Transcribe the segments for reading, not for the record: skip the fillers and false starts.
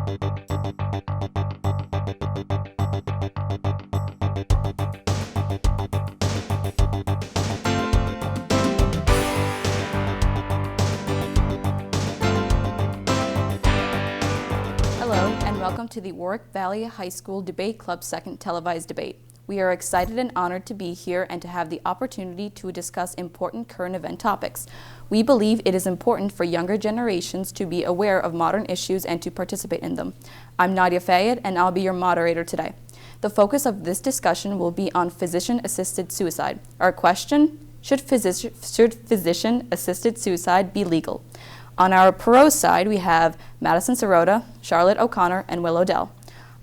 Welcome to the Warwick Valley High School Debate Club's second televised debate. We are excited and honored to be here and to have the opportunity to discuss important current event topics. We believe it is important for younger generations to be aware of modern issues and to participate in them. I'm NADIA FAYED, and I'll be your moderator today. The focus of this discussion will be on physician-assisted suicide. Our question, should physician-assisted suicide be legal? On our pro side, we have MADISON SIROTA, Charlotte O'Connor, and Will Odell.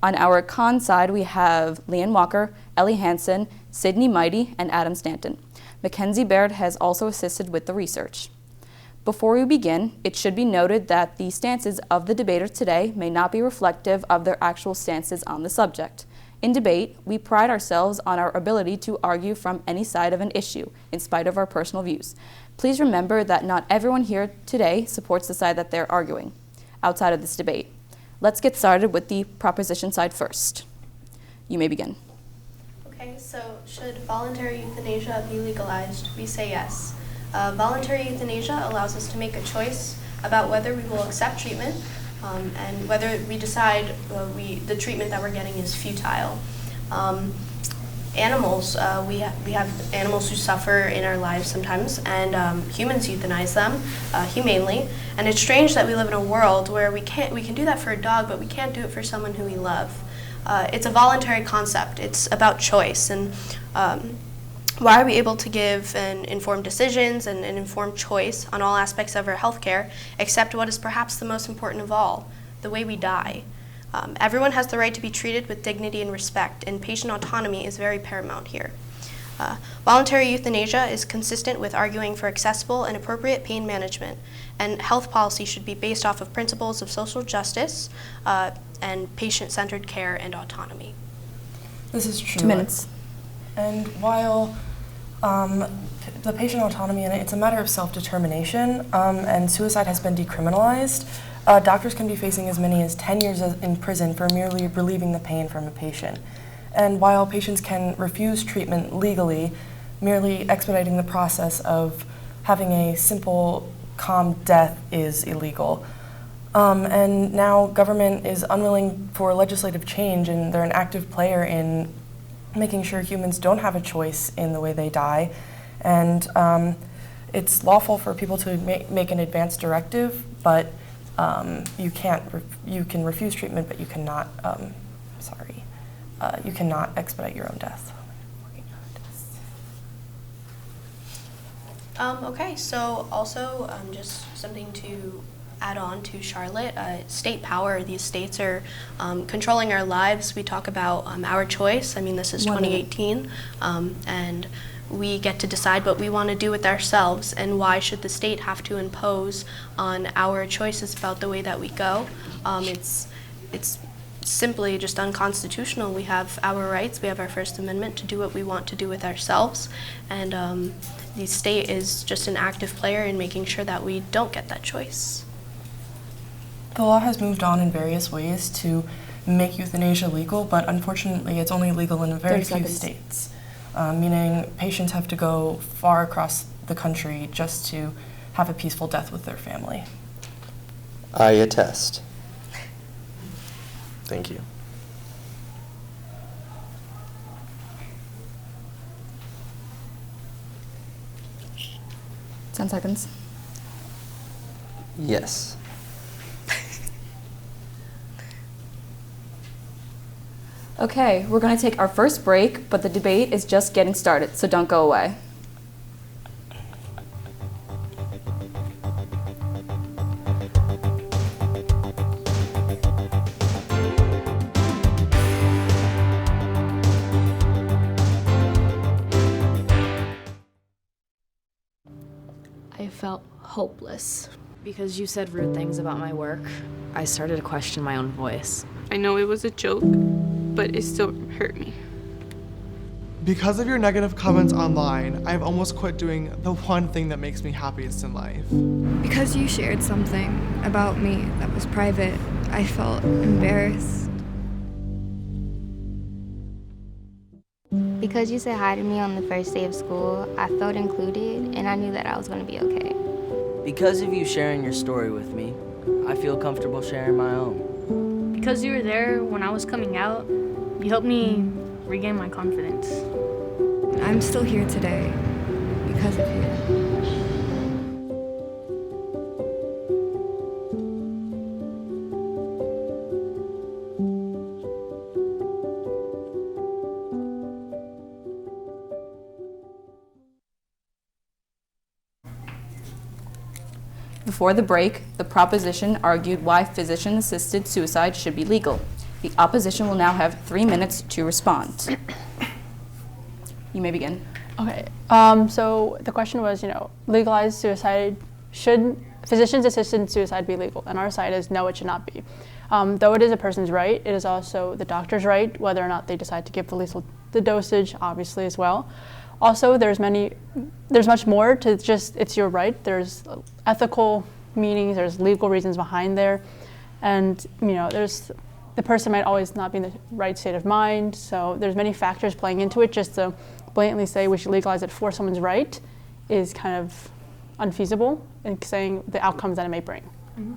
On our con side, we have Leanne Walker, ELLIE HANSON, Sydney Mighty, and Adam Stanton. Mackenzie Baird has also assisted with the research. Before we begin, it should be noted that the stances of the debaters today may not be reflective of their actual stances on the subject. In debate, we pride ourselves on our ability to argue from any side of an issue, in spite of our personal views. Please remember that not everyone here today supports the side that they're arguing outside of this debate. Let's get started with the proposition side first. You may begin. Okay, so should voluntary euthanasia be legalized? We say yes. Voluntary euthanasia allows us to make a choice about whether we will accept treatment and whether we decide the treatment that we're getting is futile. Animals, we have animals who suffer in our lives sometimes, and humans euthanize them humanely. And it's strange that we live in a world where we can do that for a dog, but we can't do it for someone who we love. It's a voluntary concept. It's about choice, and why are we able to give informed decisions and an informed choice on all aspects of our healthcare, except what is perhaps the most important of all, the way we die? Everyone has the right to be treated with dignity and respect, and patient autonomy is very paramount here. Voluntary euthanasia is consistent with arguing for accessible and appropriate pain management, and health policy should be based off of principles of social justice and patient-centered care and autonomy. This is true. 2 minutes. And while the patient autonomy, and it's a matter of self-determination, and suicide has been decriminalized, doctors can be facing as many as 10 years in prison for merely relieving the pain from a patient. And while patients can refuse treatment legally, merely expediting the process of having a simple, calm death is illegal. And now government is unwilling for legislative change, and they're an active player in making sure humans don't have a choice in the way they die. And it's lawful for people to make an advance directive, but you can refuse treatment, but you cannot, you cannot expedite your own death. Okay, so also just something to add on to Charlotte, state power. These states are controlling our lives. We talk about our choice. I mean, this is 2018, and we get to decide what we want to do with ourselves, and why should the state have to impose on our choices about the way that we go? It's simply just unconstitutional. We have our rights, we have our First Amendment to do what we want to do with ourselves, and the state is just an active player in making sure that we don't get that choice. The law has moved on in various ways to make euthanasia legal, but unfortunately it's only legal in very few states. Meaning patients have to go far across the country just to have a peaceful death with their family. I attest. Thank you. Ten seconds. Yes. Okay, we're going to take our first break, but the debate is just getting started, so don't go away. I felt hopeless. Because you said rude things about my work, I started to question my own voice. I know it was a joke, but it still hurt me. Because of your negative comments online, I've almost quit doing the one thing that makes me happiest in life. Because you shared something about me that was private, I felt embarrassed. Because you said hi to me on the first day of school, I felt included and I knew that I was going to be okay. Because of you sharing your story with me, I feel comfortable sharing my own. Because you were there when I was coming out, you helped me regain my confidence. I'm still here today because of you. Before the break, the proposition argued why physician-assisted suicide should be legal. The opposition will now have 3 minutes to respond. You may begin. Okay, so the question was, legalized suicide, should physicians-assisted suicide be legal? And our side is no, it should not be. Though it is a person's right, it is also the doctor's right, whether or not they decide to give the dosage, obviously, as well. Also, there's much more to just, it's your right. There's ethical meanings, there's legal reasons behind there. And, the person might always not be in the right state of mind. So there's many factors playing into it. Just to blatantly say we should legalize it for someone's right is kind of unfeasible in saying the outcomes that it may bring. Mm-hmm.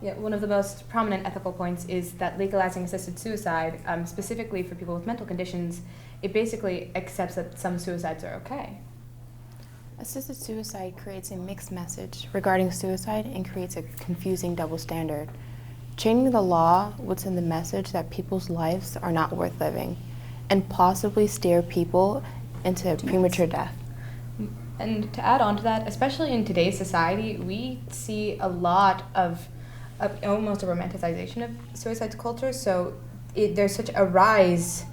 Yeah, one of the most prominent ethical points is that legalizing assisted suicide, specifically for people with mental conditions, it basically accepts that some suicides are okay. Assisted suicide creates a mixed message regarding suicide and creates a confusing double standard. Changing the law would send the message that people's lives are not worth living and possibly steer people into premature death. And to add on to that, especially in today's society, we see a lot of almost a romanticization of suicide culture. So there's such a rise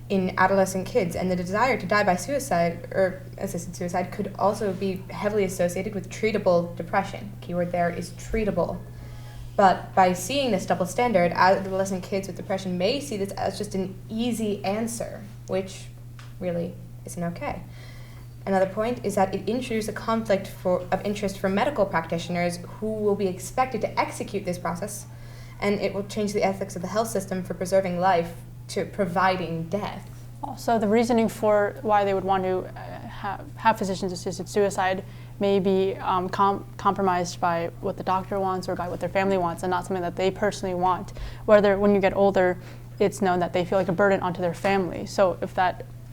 in adolescent kids, and the desire to die by suicide or assisted suicide could also be heavily associated with treatable depression. Keyword there is treatable. But by seeing this double standard, adolescent kids with depression may see this as just an easy answer, which really isn't okay. Another point is that it introduces a conflict of interest for medical practitioners who will be expected to execute this process, and it will change the ethics of the health system for preserving life to providing death. Also, the reasoning for why they would want to have physicians-assisted suicide may be compromised by what the doctor wants or by what their family wants, and not something that they personally want. Whether when you get older, it's known that they feel like a burden onto their family. So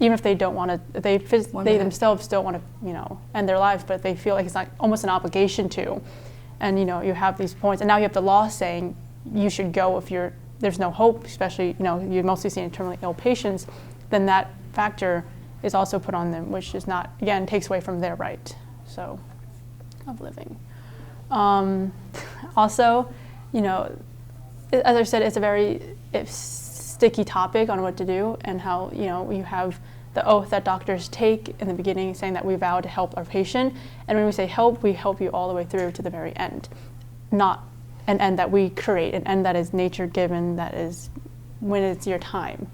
even if they don't want to, they themselves don't want to, end their lives, but they feel like it's like almost an obligation to. And you have these points, and now you have the law saying you should go if there's no hope, especially you mostly see in terminally ill patients. Then that factor is also put on them, which is not, again, takes away from their right of living. Also, as I said, it's a very sticky topic on what to do, and how you have the oath that doctors take in the beginning saying that we vow to help our patient, and when we say help, we help you all the way through to the very end, not an end that we create, an end that is nature given, that is when it's your time.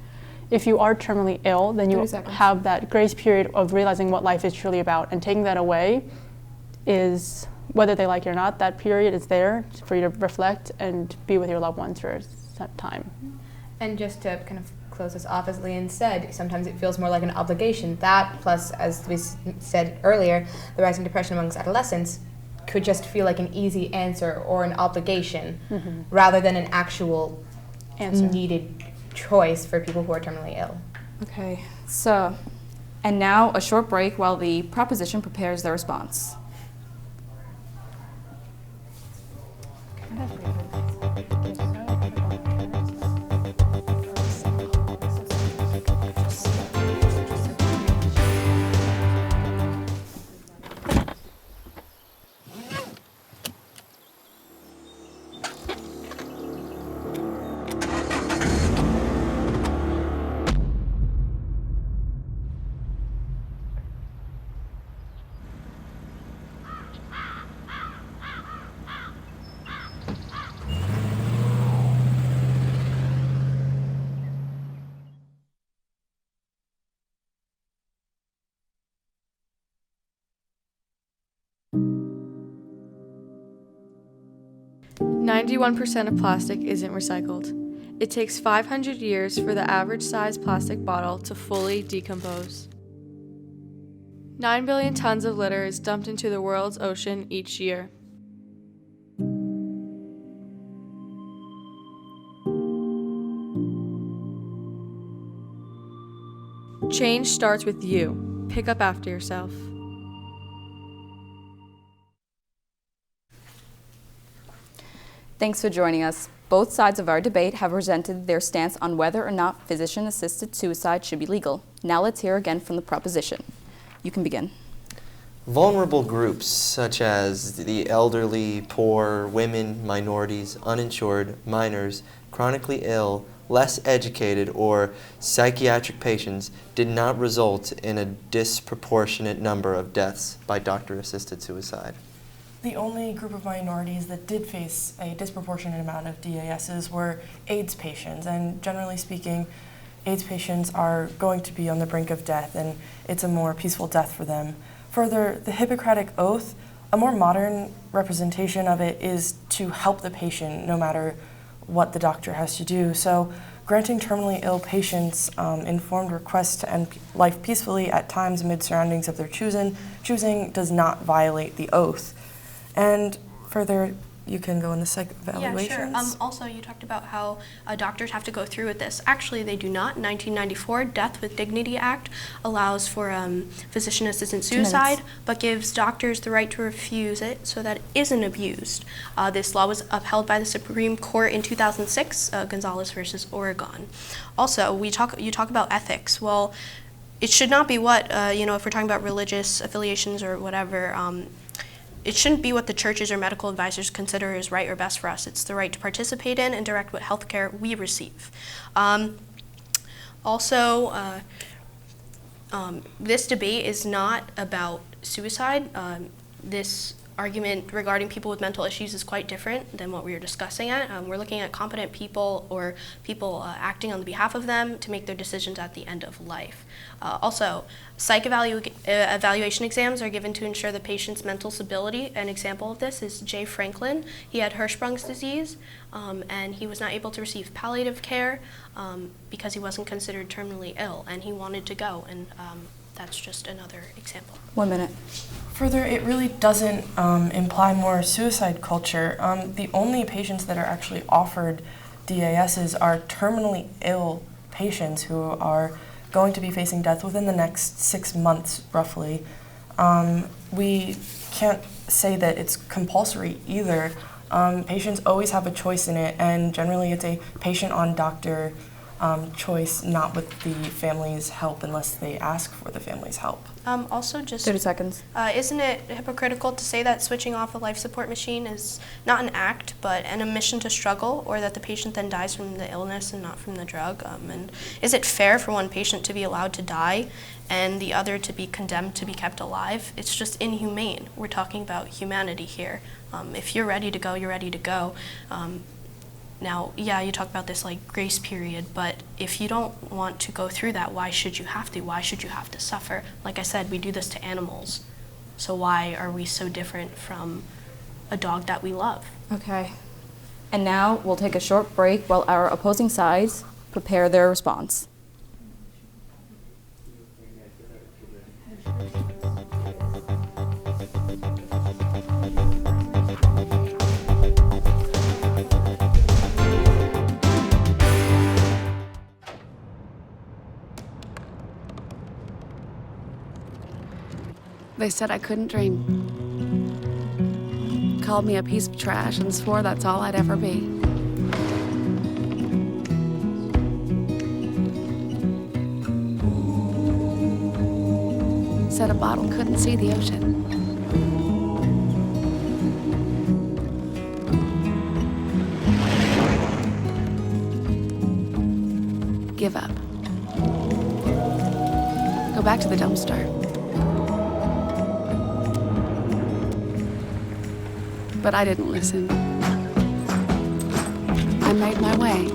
If you are terminally ill, then you have that grace period of realizing what life is truly about, and taking that away is, whether they like it or not, that period is there for you to reflect and be with your loved ones for a set time. And just to kind of close this off, as Leanne said, sometimes it feels more like an obligation. That, plus, as we said earlier, the rising depression amongst adolescents could just feel like an easy answer or an obligation, rather than an actual needed choice for people who are terminally ill. Okay, so, and now a short break while the proposition prepares their response. 91% of plastic isn't recycled. It takes 500 years for the average size plastic bottle to fully decompose. 9 billion tons of litter is dumped into the world's ocean each year. Change starts with you. Pick up after yourself. Thanks for joining us. Both sides of our debate have presented their stance on whether or not physician-assisted suicide should be legal. Now let's hear again from the proposition. You can begin. Vulnerable groups such as the elderly, poor, women, minorities, uninsured, minors, chronically ill, less educated, or psychiatric patients did not result in a disproportionate number of deaths by doctor-assisted suicide. The only group of minorities that did face a disproportionate amount of DASs were AIDS patients, and generally speaking, AIDS patients are going to be on the brink of death, and it's a more peaceful death for them. Further, the Hippocratic Oath, a more modern representation of it is to help the patient no matter what the doctor has to do. So granting terminally ill patients informed requests to end life peacefully at times amid surroundings of their choosing does not violate the oath. And further, you can go into psych evaluations. Yeah, sure. Also, you talked about how doctors have to go through with this. Actually, they do not. 1994, Death with Dignity Act allows for physician-assisted suicide, but gives doctors the right to refuse it so that it isn't abused. This law was upheld by the Supreme Court in 2006, Gonzalez versus Oregon. Also, you talk about ethics. Well, it should not be what, if we're talking about religious affiliations or whatever, it shouldn't be what the churches or medical advisors consider is right or best for us. It's the right to participate in and direct what health care we receive. This debate is not about suicide. This argument regarding people with mental issues is quite different than what we were discussing at. We're looking at competent people or people acting on the behalf of them to make their decisions at the end of life. Also, psych evaluation exams are given to ensure the patient's mental stability. An example of this is Jay Franklin. He had Hirschsprung's disease, and he was not able to receive palliative care because he wasn't considered terminally ill, and he wanted to go, and that's just another example. 1 minute. Further, it really doesn't imply more suicide culture. The only patients that are actually offered DASs are terminally ill patients who are going to be facing death within the next 6 months, roughly. We can't say that it's compulsory either. Patients always have a choice in it, and generally it's a patient-on-doctor choice, not with the family's help unless they ask for the family's help. Also, just 30 seconds. Isn't it hypocritical to say that switching off a life support machine is not an act, but an admission to struggle, or that the patient then dies from the illness and not from the drug? And is it fair for one patient to be allowed to die and the other to be condemned to be kept alive? It's just inhumane. We're talking about humanity here. If you're ready to go, you're ready to go. Now, yeah, you talk about this like grace period, but if you don't want to go through that, why should you have to? Why should you have to suffer? Like I said, we do this to animals. So why are we so different from a dog that we love? Okay. And now we'll take a short break while our opposing sides prepare their response. They said I couldn't dream. Called me a piece of trash and swore that's all I'd ever be. Said a bottle couldn't see the ocean. Give up. Go back to the dumpster. But I didn't listen. I made my way.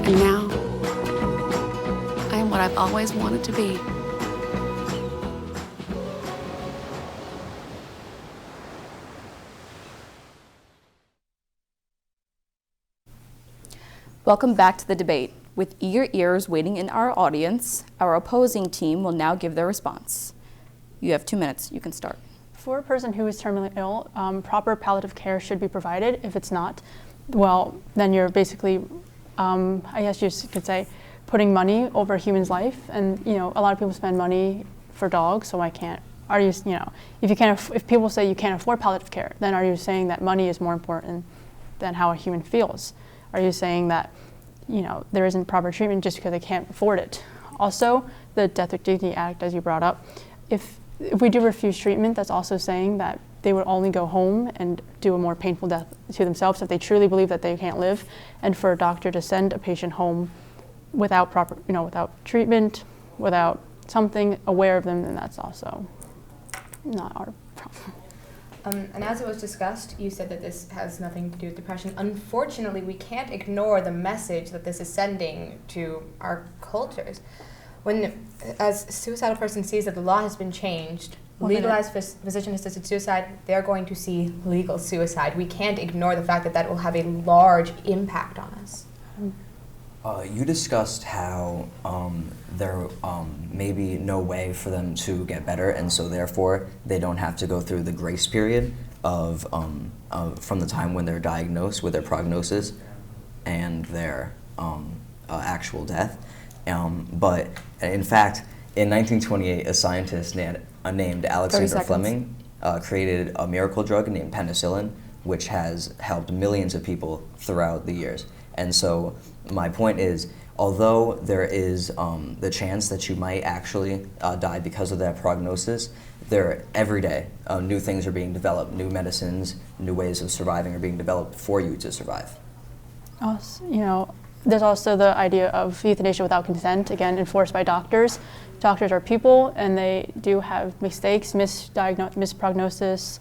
And now, I am what I've always wanted to be. Welcome back to the debate. With eager ears waiting in our audience, our opposing team will now give their response. You have 2 minutes. You can start. For a person who is terminally ill, proper palliative care should be provided. If it's not, well, then you're basically, I guess you could say, putting money over a human's life. And a lot of people spend money for dogs, so why can't? Are you, if people say you can't afford palliative care, then are you saying that money is more important than how a human feels? Are you saying that, there isn't proper treatment just because they can't afford it? Also, the Death with Dignity Act, as you brought up, if we do refuse treatment, that's also saying that they would only go home and do a more painful death to themselves if they truly believe that they can't live. And for a doctor to send a patient home without proper, without treatment, without something aware of them, then that's also not our problem. And as it was discussed, you said that this has nothing to do with depression. Unfortunately, we can't ignore the message that this is sending to our cultures. As a suicidal person sees that the law has been changed, legalized physician-assisted suicide, they're going to see legal suicide. We can't ignore the fact that that will have a large impact on us. You discussed how there may be no way for them to get better, and so therefore they don't have to go through the grace period of from the time when they're diagnosed with their prognosis and their actual death. But in fact, in 1928, a scientist named Alexander Fleming created a miracle drug named penicillin, which has helped millions of people throughout the years. And so my point is, although there is the chance that you might actually die because of that prognosis, every day new things are being developed, new medicines, new ways of surviving are being developed for you to survive. Also, there's also the idea of euthanasia without consent, again, enforced by doctors. Doctors are people, and they do have mistakes, misprognosis.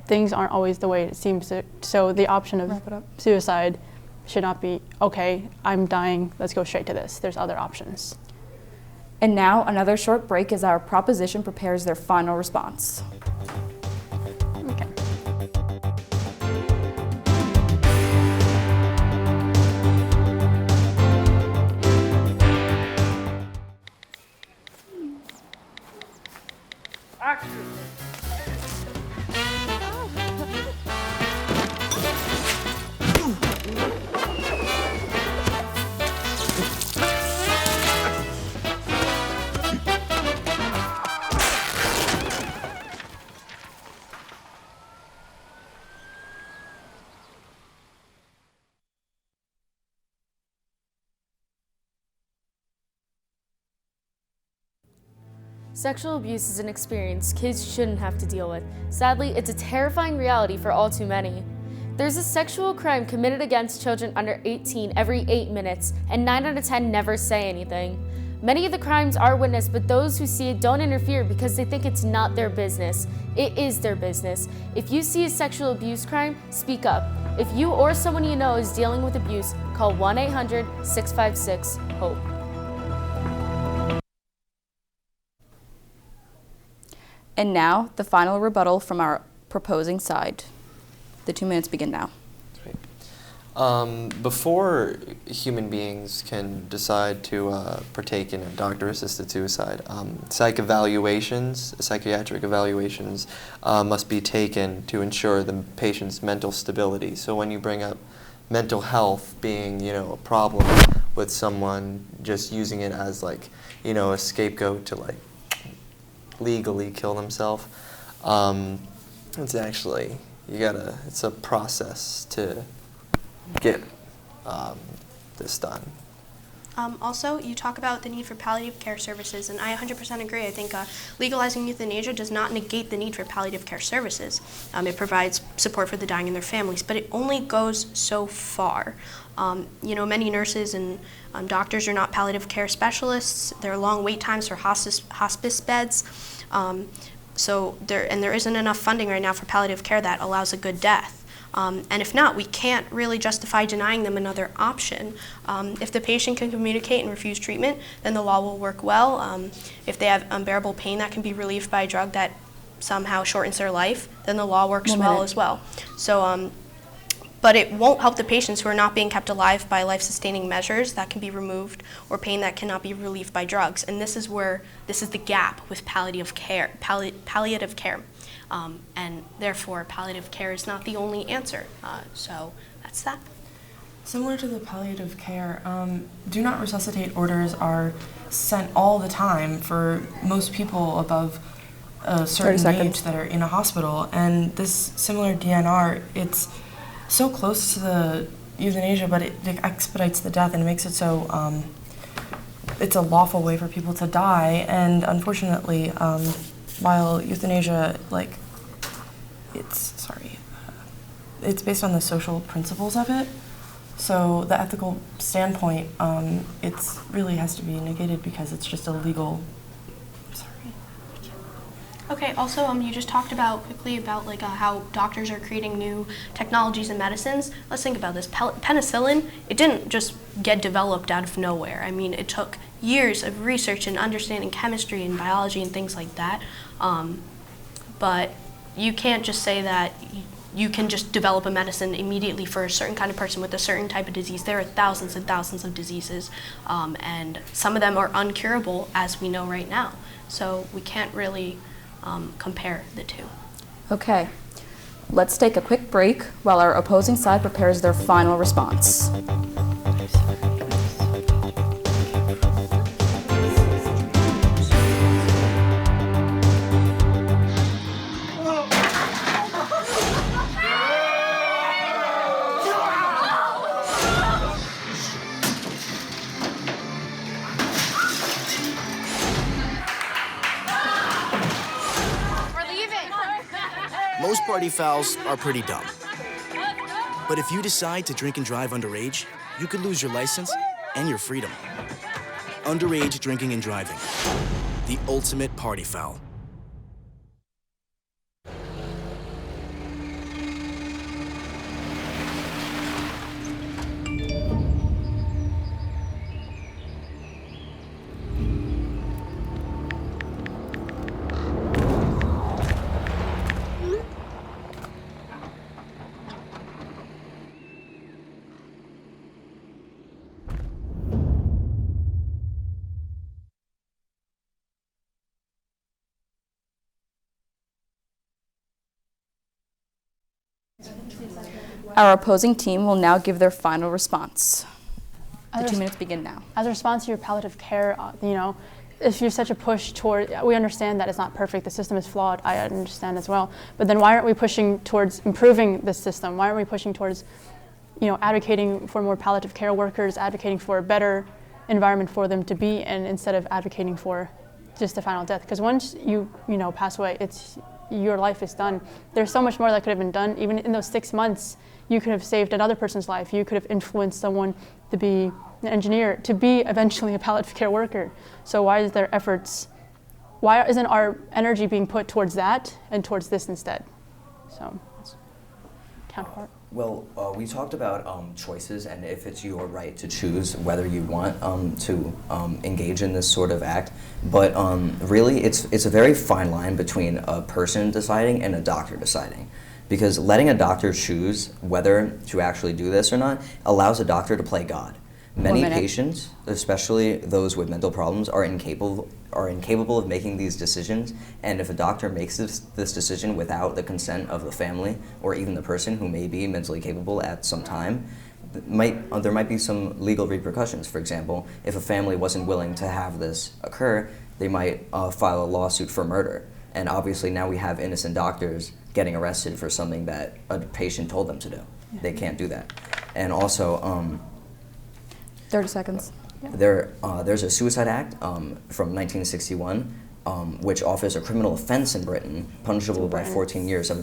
Things aren't always the way it seems. So the option of suicide should not be, okay, I'm dying, let's go straight to this. There's other options. And now another short break as our proposition prepares their final response. Okay. Action! Sexual abuse is an experience kids shouldn't have to deal with. Sadly, it's a terrifying reality for all too many. There's a sexual crime committed against children under 18 every 8 minutes, and 9 out of 10 never say anything. Many of the crimes are witnessed, but those who see it don't interfere because they think it's not their business. It is their business. If you see a sexual abuse crime, speak up. If you or someone you know is dealing with abuse, call 1-800-656-HOPE. And now, the final rebuttal from our proposing side. The 2 minutes begin now. Before human beings can decide to partake in a doctor-assisted suicide, psychiatric evaluations must be taken to ensure the patient's mental stability. So when you bring up mental health being, a problem with someone just using it as a scapegoat to legally kill themselves, it's actually, it's a process to get this done. Also, you talk about the need for palliative care services, and I 100% agree. I think legalizing euthanasia does not negate the need for palliative care services. It provides support for the dying and their families, but it only goes so far. Many nurses and doctors are not palliative care specialists. There are long wait times for hospice beds. So there isn't enough funding right now for palliative care that allows a good death. And if not, we can't really justify denying them another option. If the patient can communicate and refuse treatment, then the law will work well. If they have unbearable pain that can be relieved by a drug that somehow shortens their life, then the law works well as well. So but it won't help the patients who are not being kept alive by life-sustaining measures that can be removed or pain that cannot be relieved by drugs. And this is the gap with palliative care. And therefore, palliative care is not the only answer. So that's that. Similar to the palliative care, do not resuscitate orders are sent all the time for most people above a certain age that are in a hospital. And this similar DNR, it's so close to the euthanasia, but it expedites the death and makes it so it's a lawful way for people to die. And unfortunately, while euthanasia, it's based on the social principles of it. So the ethical standpoint, it really has to be negated because it's just illegal. Okay, also you just talked quickly about how doctors are creating new technologies and medicines. Let's think about this. Penicillin, it didn't just get developed out of nowhere. I mean, it took years of research and understanding chemistry and biology and things like that. But you can't just say that you can just develop a medicine immediately for a certain kind of person with a certain type of disease. There are thousands and thousands of diseases, and some of them are uncurable, as we know right now. So we can't really compare the two. Okay, let's take a quick break while our opposing side prepares their final response. Most party fouls are pretty dumb. But if you decide to drink and drive underage, you could lose your license and your freedom. Underage drinking and driving. The ultimate party foul. Our opposing team will now give their final response. The 2 minutes begin now. As a response to your palliative care, if you're such a push toward, we understand that it's not perfect, the system is flawed, I understand as well, but then why aren't we pushing towards improving the system? Why aren't we pushing towards, advocating for more palliative care workers, advocating for a better environment for them to be in instead of advocating for just a final death? Because once you pass away, your life is done. There's so much more that could have been done. Even in those 6 months, you could have saved another person's life. You could have influenced someone to be an engineer, to be eventually a palliative care worker. So why isn't our energy being put towards that and towards this instead? So that's counterpart. Well, we talked about choices and if it's your right to choose whether you want to engage in this sort of act, but really it's a very fine line between a person deciding and a doctor deciding. Because letting a doctor choose whether to actually do this or not allows a doctor to play God. Many patients, especially those with mental problems, are incapable of making these decisions, and if a doctor makes this decision without the consent of the family or even the person who may be mentally capable at some time, there might be some legal repercussions. For example, if a family wasn't willing to have this occur, they might file a lawsuit for murder. And obviously now we have innocent doctors getting arrested for something that a patient told them to do. Yeah. They can't do that. And also, 30 seconds. There's a Suicide Act from 1961, which offers a criminal offense in Britain, punishable by 14 years of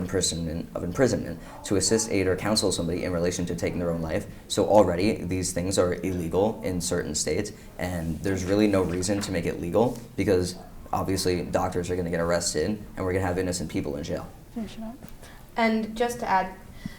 imprisonment to assist, aid, or counsel somebody in relation to taking their own life. So already these things are illegal in certain states, and there's really no reason to make it legal because obviously doctors are going to get arrested and we're going to have innocent people in jail. And just to add,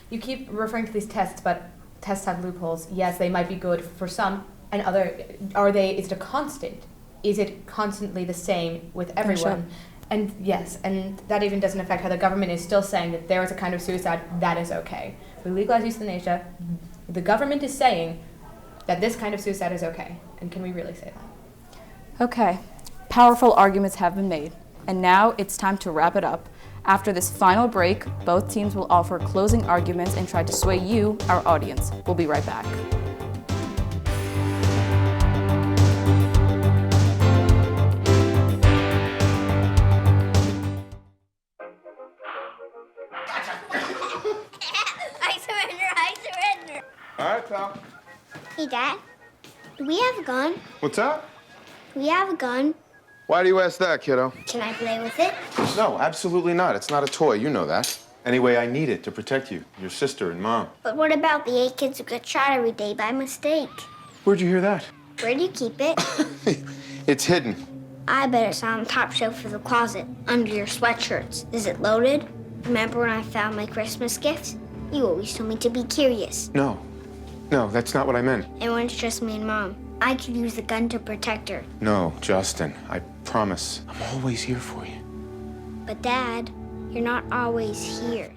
you keep referring to these tests, but tests have loopholes. Yes, they might be good for some, and other. Is it a constant? Is it constantly the same with everyone? And yes, and that even doesn't affect how the government is still saying that there is a kind of suicide that is okay. We legalize euthanasia, the government is saying that this kind of suicide is okay. And can we really say that? Okay, powerful arguments have been made, and now it's time to wrap it up. After this final break, both teams will offer closing arguments and try to sway you, our audience. We'll be right back. I surrender. All right, pal. Hey, Dad. Do we have a gun? What's that? Do we have a gun? Why do you ask that, kiddo? Can I play with it? No, absolutely not. It's not a toy. You know that. Anyway, I need it to protect you, your sister, and Mom. But what about the 8 kids who get shot every day by mistake? Where'd you hear that? Where do you keep it? It's hidden. I bet it's on the top shelf of the closet, under your sweatshirts. Is it loaded? Remember when I found my Christmas gifts? You always told me to be curious. No. No, that's not what I meant. And when it's just me and Mom, I could use the gun to protect her. No, Justin, I promise. I'm always here for you. But Dad, you're not always here.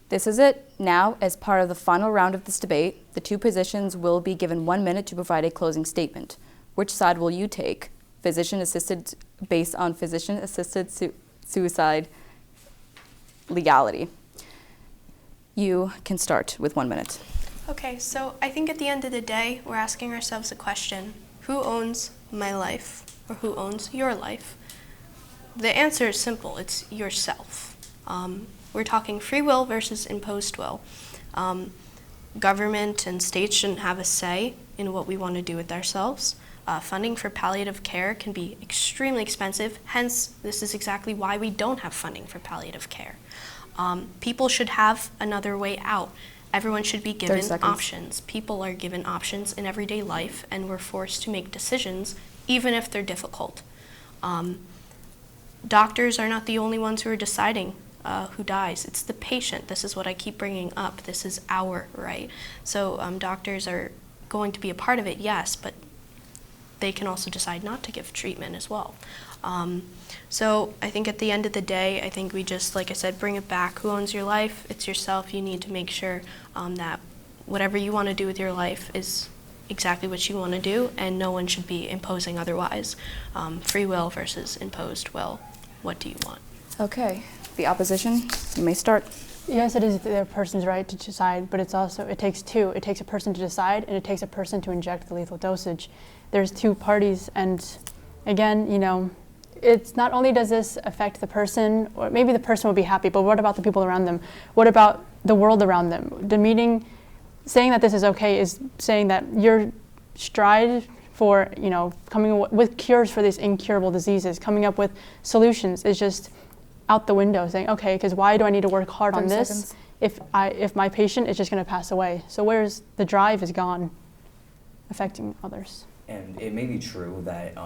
This is it. Now, as part of the final round of this debate, the two positions will be given 1 minute to provide a closing statement. Which side will you take? Physician-assisted, based on physician-assisted suicide legality. You can start with 1 minute. Okay, so I think at the end of the day, we're asking ourselves a question. Who owns my life, or who owns your life? The answer is simple. It's yourself. We're talking free will versus imposed will. Government and states shouldn't have a say in what we want to do with ourselves. Funding for palliative care can be extremely expensive. Hence, this is exactly why we don't have funding for palliative care. People should have another way out. Everyone should be given options. People are given options in everyday life, and we're forced to make decisions, even if they're difficult. Doctors are not the only ones who are deciding who dies. It's the patient. This is what I keep bringing up. This is our right. So doctors are going to be a part of it, yes, but they can also decide not to give treatment as well. So I think at the end of the day, I think we just, like I said, bring it back. Who owns your life? It's yourself. You need to make sure that whatever you want to do with your life is exactly what you want to do, and no one should be imposing otherwise. Free will versus imposed will. What do you want? Okay. The opposition, you may start. Yes, it is the person's right to decide, but it takes two. It takes a person to decide, and it takes a person to inject the lethal dosage. There's two parties, and again, it's not only does this affect the person, or maybe the person will be happy, but what about the people around them? What about the world around them? The meeting, saying that this is okay is saying that your stride for, coming with cures for these incurable diseases, coming up with solutions is just out the window, saying, okay, because why do I need to work hard on this if my patient is just going to pass away? So where's the drive is gone, affecting others. And it may be true that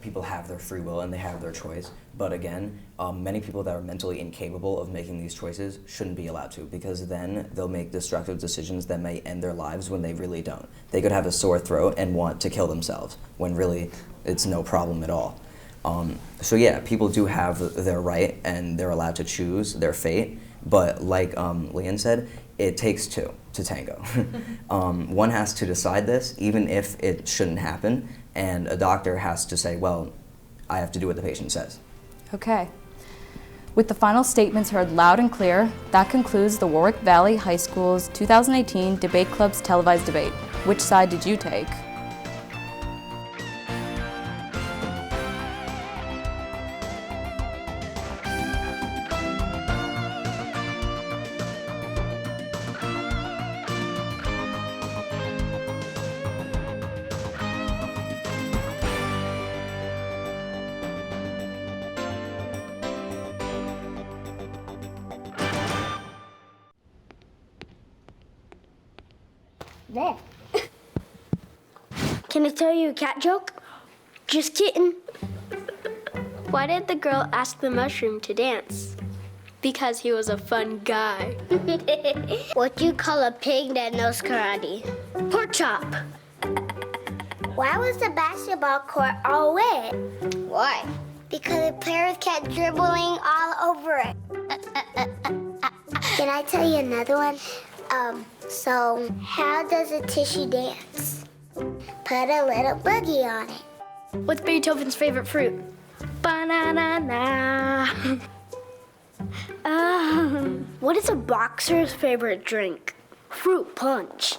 people have their free will and they have their choice, but again, many people that are mentally incapable of making these choices shouldn't be allowed to, because then they'll make destructive decisions that may end their lives when they really don't. They could have a sore throat and want to kill themselves, when really it's no problem at all. So yeah, people do have their right and they're allowed to choose their fate, but like Leanne said, it takes two to tango. One has to decide this, even if it shouldn't happen, and a doctor has to say, well, I have to do what the patient says. Okay. With the final statements heard loud and clear, that concludes the Warwick Valley High School's 2018 Debate Club's televised debate. Which side did you take? There. Can I tell you a cat joke? Just kidding. Why did the girl ask the mushroom to dance? Because he was a fun guy. What do you call a pig that knows karate? Pork chop. Why was the basketball court all wet? Why? Because the players kept dribbling all over it. Can I tell you another one? So how does a tissue dance? Put a little boogie on it. What's Beethoven's favorite fruit? Banana. What is a boxer's favorite drink? Fruit punch.